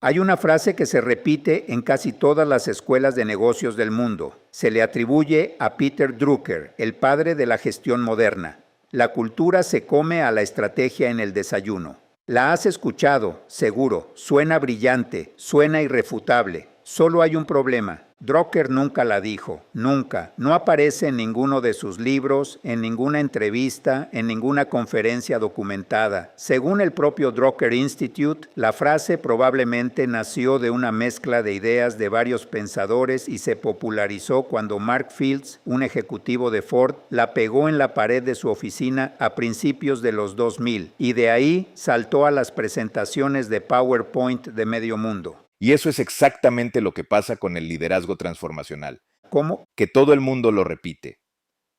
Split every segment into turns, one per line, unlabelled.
Hay una frase que se repite en casi todas las escuelas de negocios del mundo. Se le atribuye a Peter Drucker, el padre de la gestión moderna. La cultura se come a la estrategia en el desayuno. La has escuchado, seguro, suena brillante, suena irrefutable. Solo hay un problema. Drucker nunca la dijo, nunca. No aparece en ninguno de sus libros, en ninguna entrevista, en ninguna conferencia documentada. Según el propio Drucker Institute, la frase probablemente nació de una mezcla de ideas de varios pensadores y se popularizó cuando Mark Fields, un ejecutivo de Ford, la pegó en la pared de su oficina a principios de los 2000 y de ahí saltó a las presentaciones de PowerPoint de medio mundo.
Y eso es exactamente lo que pasa con el liderazgo transformacional.
¿Cómo?
Que todo el mundo lo repite.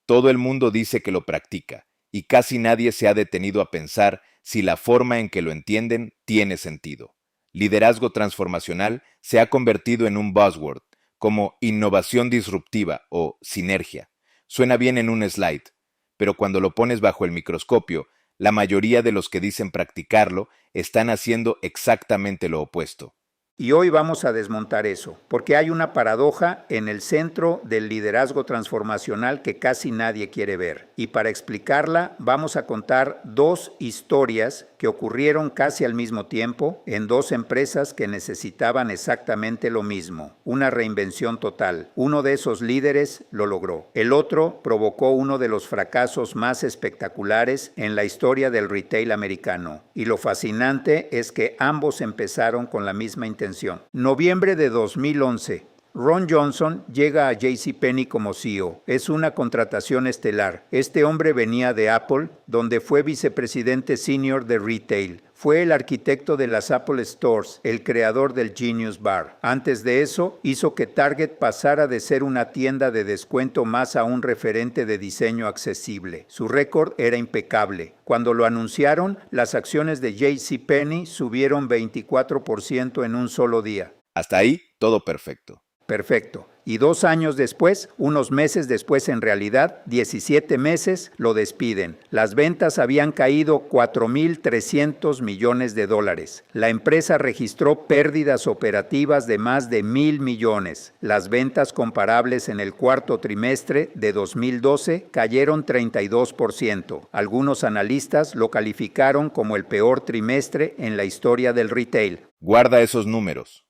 Todo el mundo dice que lo practica, y casi nadie se ha detenido a pensar si la forma en que lo entienden tiene sentido. Liderazgo transformacional se ha convertido en un buzzword, como innovación disruptiva o sinergia. Suena bien en un slide, pero cuando lo pones bajo el microscopio, la mayoría de los que dicen practicarlo están haciendo exactamente lo opuesto.
Y hoy vamos a desmontar eso, porque hay una paradoja en el centro del liderazgo transformacional que casi nadie quiere ver. Y para explicarla vamos a contar dos historias que ocurrieron casi al mismo tiempo en dos empresas que necesitaban exactamente lo mismo, una reinvención total. Uno de esos líderes lo logró. El otro provocó uno de los fracasos más espectaculares en la historia del retail americano. Y lo fascinante es que ambos empezaron con la misma intención. Noviembre de 2011. Ron Johnson llega a JCPenney como CEO. Es una contratación estelar. Este hombre venía de Apple, donde fue vicepresidente senior de retail. Fue el arquitecto de las Apple Stores, el creador del Genius Bar. Antes de eso, hizo que Target pasara de ser una tienda de descuento más a un referente de diseño accesible. Su récord era impecable. Cuando lo anunciaron, las acciones de JCPenney subieron 24% en un solo día.
Hasta ahí, todo perfecto.
Perfecto. Y 2 años después, unos meses después en realidad, 17 meses, lo despiden. Las ventas habían caído 4.300 millones de dólares. La empresa registró pérdidas operativas de más de 1.000 millones. Las ventas comparables en el cuarto trimestre de 2012 cayeron 32%. Algunos analistas lo calificaron como el peor trimestre en la historia del retail.
Guarda esos números.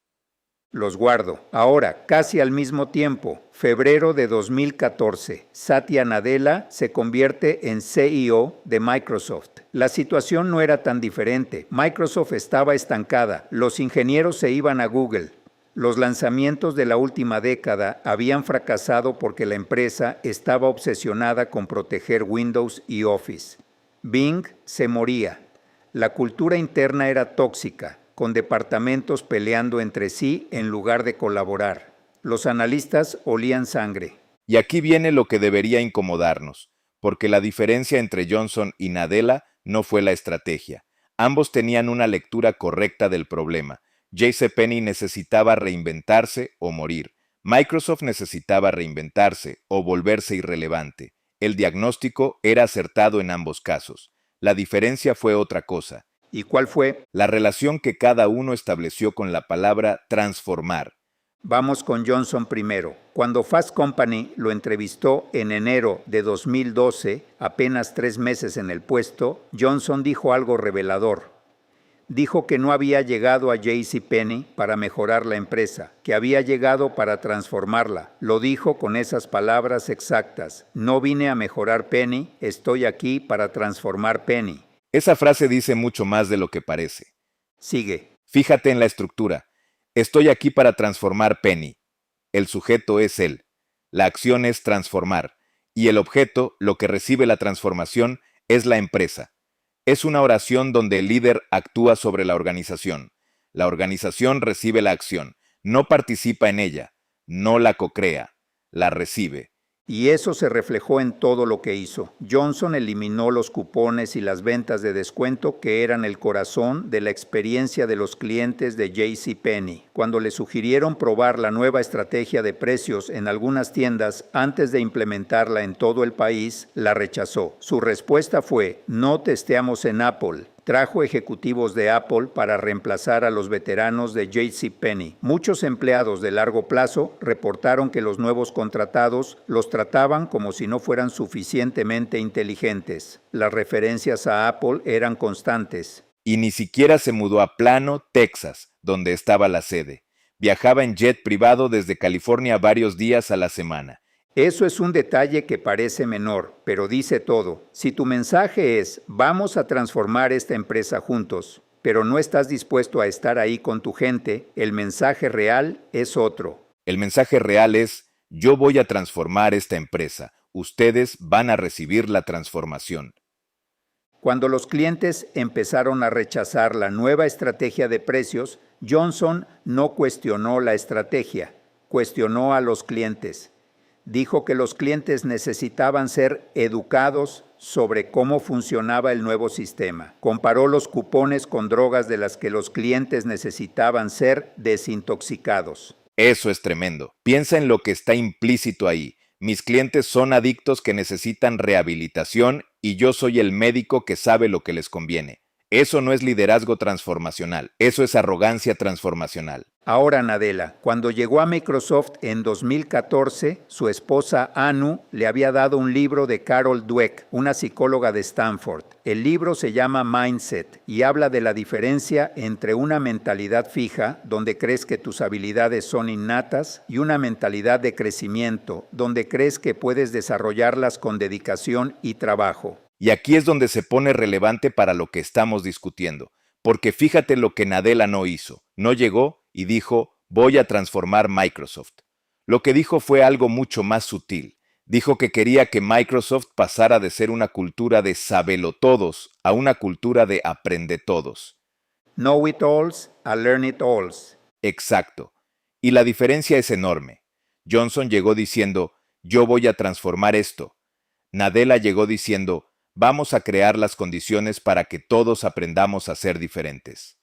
Los guardo. Ahora, casi al mismo tiempo, febrero de 2014, Satya Nadella se convierte en CEO de Microsoft. La situación no era tan diferente. Microsoft estaba estancada. Los ingenieros se iban a Google. Los lanzamientos de la última década habían fracasado porque la empresa estaba obsesionada con proteger Windows y Office. Bing se moría. La cultura interna era tóxica, con departamentos peleando entre sí en lugar de colaborar. Los analistas olían sangre.
Y aquí viene lo que debería incomodarnos, porque la diferencia entre Johnson y Nadella no fue la estrategia. Ambos tenían una lectura correcta del problema. JCPenney necesitaba reinventarse o morir. Microsoft necesitaba reinventarse o volverse irrelevante. El diagnóstico era acertado en ambos casos. La diferencia fue otra cosa.
¿Y cuál fue?
La relación que cada uno estableció con la palabra transformar.
Vamos con Johnson primero. Cuando Fast Company lo entrevistó en enero de 2012, apenas 3 meses en el puesto, Johnson dijo algo revelador. Dijo que no había llegado a JCPenney para mejorar la empresa, que había llegado para transformarla. Lo dijo con esas palabras exactas. No vine a mejorar Penny, estoy aquí para transformar Penny.
Esa frase dice mucho más de lo que parece.
Sigue.
Fíjate en la estructura. Estoy aquí para transformar Penny. El sujeto es él. La acción es transformar. Y el objeto, lo que recibe la transformación, es la empresa. Es una oración donde el líder actúa sobre la organización. La organización recibe la acción. No participa en ella. No la cocrea. La recibe.
Y eso se reflejó en todo lo que hizo. Johnson eliminó los cupones y las ventas de descuento que eran el corazón de la experiencia de los clientes de JCPenney. Cuando le sugirieron probar la nueva estrategia de precios en algunas tiendas antes de implementarla en todo el país, la rechazó. Su respuesta fue: no testeamos en Apple, Trajo ejecutivos de Apple para reemplazar a los veteranos de JCPenney. Muchos empleados de largo plazo reportaron que los nuevos contratados los trataban como si no fueran suficientemente inteligentes. Las referencias a Apple eran constantes.
Y ni siquiera se mudó a Plano, Texas, donde estaba la sede. Viajaba en jet privado desde California varios días a la semana.
Eso es un detalle que parece menor, pero dice todo. Si tu mensaje es, vamos a transformar esta empresa juntos, pero no estás dispuesto a estar ahí con tu gente, el mensaje real es otro.
El mensaje real es, yo voy a transformar esta empresa. Ustedes van a recibir la transformación.
Cuando los clientes empezaron a rechazar la nueva estrategia de precios, Johnson no cuestionó la estrategia, cuestionó a los clientes. Dijo que los clientes necesitaban ser educados sobre cómo funcionaba el nuevo sistema. Comparó los cupones con drogas de las que los clientes necesitaban ser desintoxicados.
Eso es tremendo. Piensa en lo que está implícito ahí. Mis clientes son adictos que necesitan rehabilitación y yo soy el médico que sabe lo que les conviene. Eso no es liderazgo transformacional, eso es arrogancia transformacional.
Ahora, Nadella, cuando llegó a Microsoft en 2014, su esposa Anu le había dado un libro de Carol Dweck, una psicóloga de Stanford. El libro se llama Mindset y habla de la diferencia entre una mentalidad fija, donde crees que tus habilidades son innatas, y una mentalidad de crecimiento, donde crees que puedes desarrollarlas con dedicación y trabajo.
Y aquí es donde se pone relevante para lo que estamos discutiendo, porque fíjate lo que Nadella no hizo. No llegó y dijo, voy a transformar Microsoft. Lo que dijo fue algo mucho más sutil. Dijo que quería que Microsoft pasara de ser una cultura de sabelotodos a una cultura de aprendetodos.
Know-it-alls a learn-it-alls.
Exacto. Y la diferencia es enorme. Johnson llegó diciendo, yo voy a transformar esto. Nadella llegó diciendo, vamos a crear las condiciones para que todos aprendamos a ser diferentes.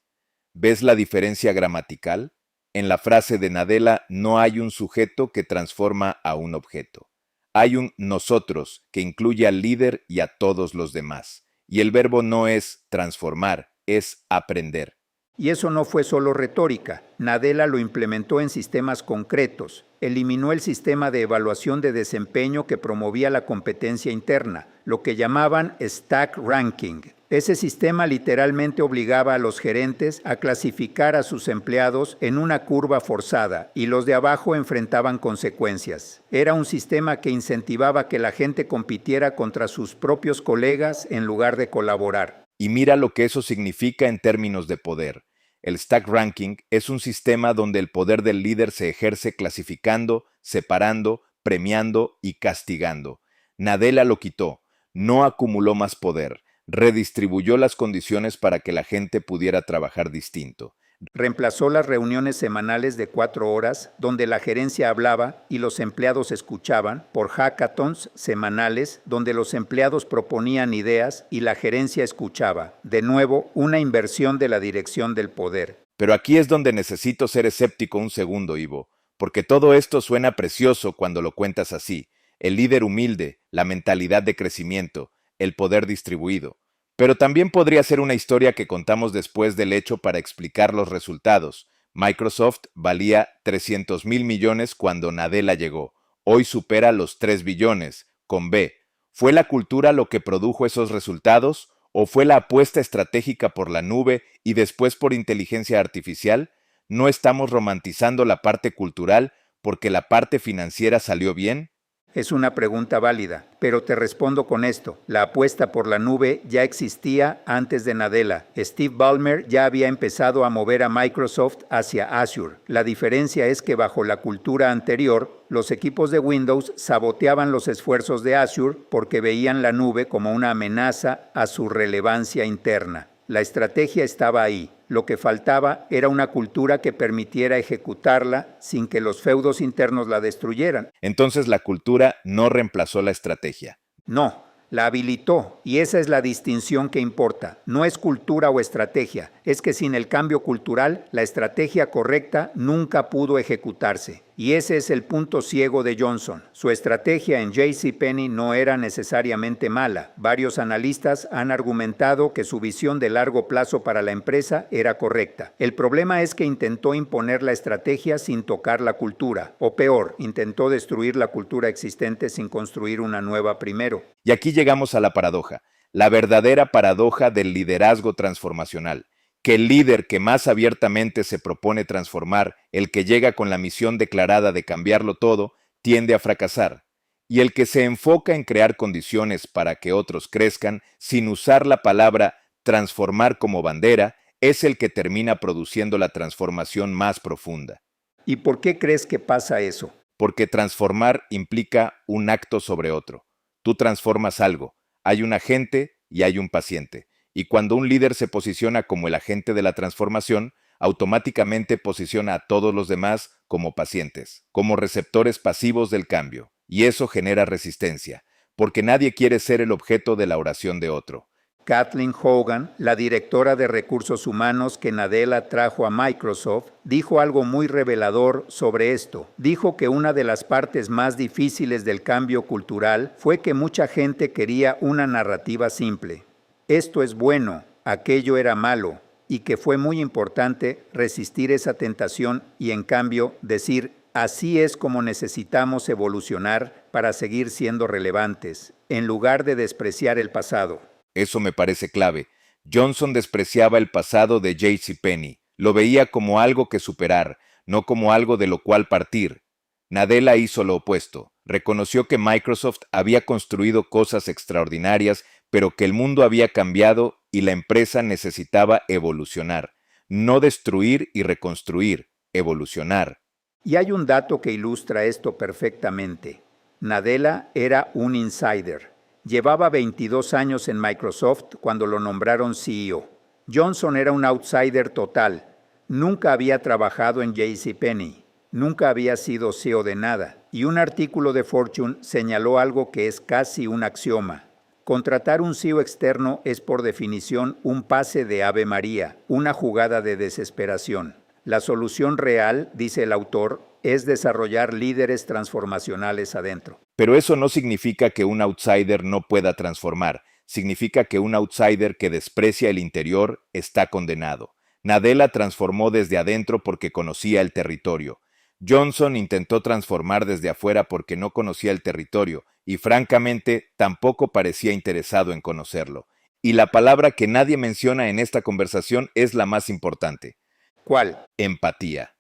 ¿Ves la diferencia gramatical? En la frase de Nadella no hay un sujeto que transforma a un objeto. Hay un nosotros que incluye al líder y a todos los demás. Y el verbo no es transformar, es aprender.
Y eso no fue solo retórica. Nadella lo implementó en sistemas concretos. Eliminó el sistema de evaluación de desempeño que promovía la competencia interna, lo que llamaban stack ranking. Ese sistema literalmente obligaba a los gerentes a clasificar a sus empleados en una curva forzada y los de abajo enfrentaban consecuencias. Era un sistema que incentivaba que la gente compitiera contra sus propios colegas en lugar de colaborar.
Y mira lo que eso significa en términos de poder. El stack ranking es un sistema donde el poder del líder se ejerce clasificando, separando, premiando y castigando. Nadella lo quitó, no acumuló más poder, redistribuyó las condiciones para que la gente pudiera trabajar distinto.
Reemplazó las reuniones semanales de 4 horas, donde la gerencia hablaba y los empleados escuchaban, por hackathons semanales, donde los empleados proponían ideas y la gerencia escuchaba. De nuevo, una inversión de la dirección del poder.
Pero aquí es donde necesito ser escéptico un segundo, Ivo, porque todo esto suena precioso cuando lo cuentas así. El líder humilde, la mentalidad de crecimiento, el poder distribuido. Pero también podría ser una historia que contamos después del hecho para explicar los resultados. Microsoft valía 300,000 millones cuando Nadella llegó. Hoy supera los 3 billones, con B. ¿Fue la cultura lo que produjo esos resultados? ¿O fue la apuesta estratégica por la nube y después por inteligencia artificial? ¿No estamos romantizando la parte cultural porque la parte financiera salió bien?
Es una pregunta válida, pero te respondo con esto. La apuesta por la nube ya existía antes de Nadella. Steve Ballmer ya había empezado a mover a Microsoft hacia Azure. La diferencia es que bajo la cultura anterior, los equipos de Windows saboteaban los esfuerzos de Azure porque veían la nube como una amenaza a su relevancia interna. La estrategia estaba ahí. Lo que faltaba era una cultura que permitiera ejecutarla sin que los feudos internos la destruyeran.
Entonces la cultura no reemplazó la estrategia.
No, la habilitó, y esa es la distinción que importa. No es cultura o estrategia, es que sin el cambio cultural, la estrategia correcta nunca pudo ejecutarse. Y ese es el punto ciego de Johnson. Su estrategia en JCPenney no era necesariamente mala. Varios analistas han argumentado que su visión de largo plazo para la empresa era correcta. El problema es que intentó imponer la estrategia sin tocar la cultura. O peor, intentó destruir la cultura existente sin construir una nueva primero.
Y aquí llegamos a la paradoja, la verdadera paradoja del liderazgo transformacional. Que el líder que más abiertamente se propone transformar, el que llega con la misión declarada de cambiarlo todo, tiende a fracasar. Y el que se enfoca en crear condiciones para que otros crezcan, sin usar la palabra transformar como bandera, es el que termina produciendo la transformación más profunda.
¿Y por qué crees que pasa eso?
Porque transformar implica un acto sobre otro. Tú transformas algo, hay un agente y hay un paciente. Y cuando un líder se posiciona como el agente de la transformación, automáticamente posiciona a todos los demás como pacientes, como receptores pasivos del cambio. Y eso genera resistencia, porque nadie quiere ser el objeto de la oración de otro.
Kathleen Hogan, la directora de recursos humanos que Nadella trajo a Microsoft, dijo algo muy revelador sobre esto. Dijo que una de las partes más difíciles del cambio cultural fue que mucha gente quería una narrativa simple. Esto es bueno, aquello era malo, y que fue muy importante resistir esa tentación y en cambio decir, así es como necesitamos evolucionar para seguir siendo relevantes, en lugar de despreciar el pasado.
Eso me parece clave. Johnson despreciaba el pasado de JCPenney, lo veía como algo que superar, no como algo de lo cual partir. Nadella hizo lo opuesto, reconoció que Microsoft había construido cosas extraordinarias, pero que el mundo había cambiado y la empresa necesitaba evolucionar, no destruir y reconstruir, evolucionar.
Y hay un dato que ilustra esto perfectamente. Nadella era un insider. Llevaba 22 años en Microsoft cuando lo nombraron CEO. Johnson era un outsider total. Nunca había trabajado en JCPenney. Nunca había sido CEO de nada. Y un artículo de Fortune señaló algo que es casi un axioma. Contratar un CEO externo es por definición un pase de Ave María, una jugada de desesperación. La solución real, dice el autor, es desarrollar líderes transformacionales adentro.
Pero eso no significa que un outsider no pueda transformar. Significa que un outsider que desprecia el interior está condenado. Nadella transformó desde adentro porque conocía el territorio. Johnson intentó transformar desde afuera porque no conocía el territorio y francamente tampoco parecía interesado en conocerlo. Y la palabra que nadie menciona en esta conversación es la más importante.
¿Cuál?
Empatía.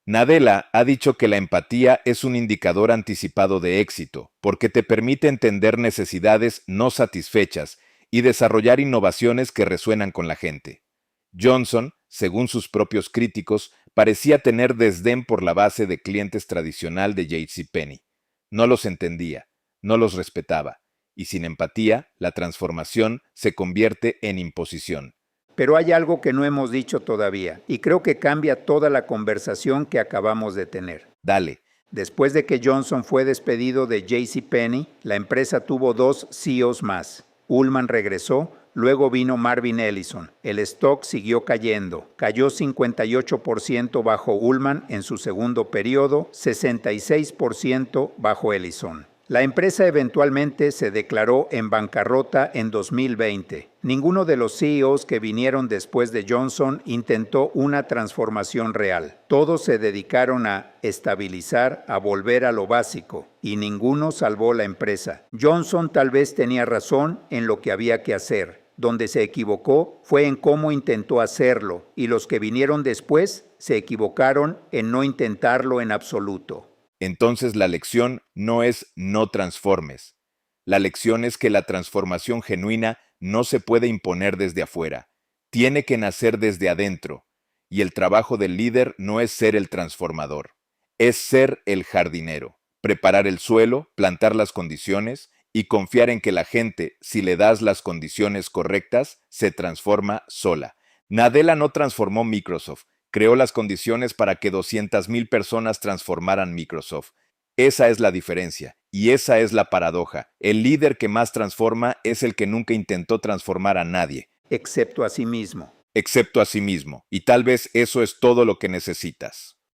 Nadella ha dicho que la empatía es un indicador anticipado de éxito, porque te permite entender necesidades no satisfechas y desarrollar innovaciones que resuenan con la gente. Johnson, según sus propios críticos, parecía tener desdén por la base de clientes tradicional de JCPenney. No los entendía, no los respetaba, y sin empatía, la transformación se convierte en imposición.
Pero hay algo que no hemos dicho todavía, y creo que cambia toda la conversación que acabamos de tener.
Dale.
Después de que Johnson fue despedido de JCPenney, la empresa tuvo 2 CEOs más. Ullman regresó, luego vino Marvin Ellison. El stock siguió cayendo. Cayó 58% bajo Ullman en su segundo periodo, 66% bajo Ellison. La empresa eventualmente se declaró en bancarrota en 2020. Ninguno de los CEOs que vinieron después de Johnson intentó una transformación real. Todos se dedicaron a estabilizar, a volver a lo básico, y ninguno salvó la empresa. Johnson tal vez tenía razón en lo que había que hacer. Donde se equivocó fue en cómo intentó hacerlo, y los que vinieron después se equivocaron en no intentarlo en absoluto.
Entonces la lección no es no transformes. La lección es que la transformación genuina no se puede imponer desde afuera. Tiene que nacer desde adentro. Y el trabajo del líder no es ser el transformador. Es ser el jardinero. Preparar el suelo, plantar las condiciones y confiar en que la gente, si le das las condiciones correctas, se transforma sola. Nadella no transformó Microsoft. Creó las condiciones para que 200,000 personas transformaran Microsoft. Esa es la diferencia, y esa es la paradoja. El líder que más transforma es el que nunca intentó transformar a nadie.
Excepto a sí mismo.
Excepto a sí mismo. Y tal vez eso es todo lo que necesitas.